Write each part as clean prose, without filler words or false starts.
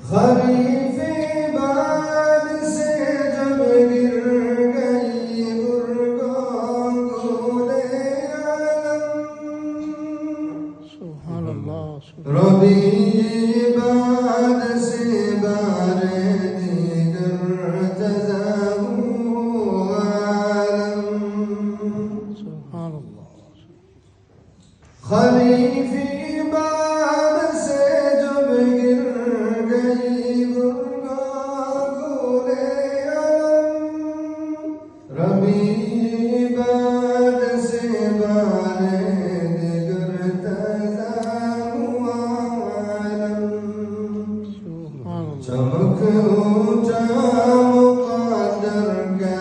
खरीफी बाग से जब गिर गई गुरगों गुले आलम रबी बाद से बारे दीगर तज़ाहू आलम खरीफी बाग से जब गिर गई गुरगों गुले आलम रबी बाद से बारे दीगर तज़ाहू आलम चमक ऊंचा मुक़द्दर का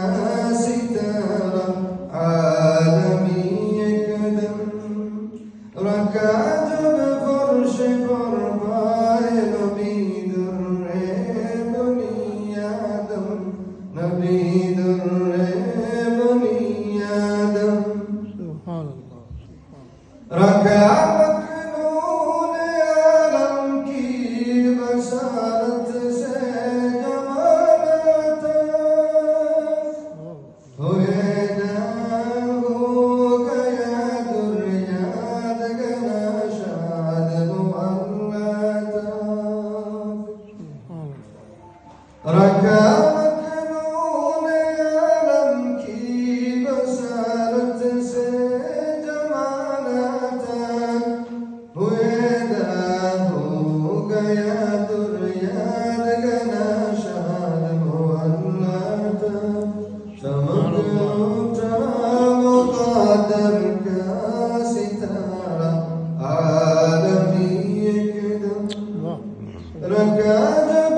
सितारा आलमी एकदम रखा जब फर्श पर पाए नबी दुर्रे बनी आदम नबी दुर्रे बनी आदम रखा मखनून आलम की बसारत से जमानत हुए ना हो गया दुर्याद गना शाद मुअल्लात रखा मखनून आलम की बसारत से जमानत हुए ना हो गया दुर्याद गना शाद मुअल्लात चमक ऊंचा मुक़द्दर का सितारा आलमी एकदम रखा जब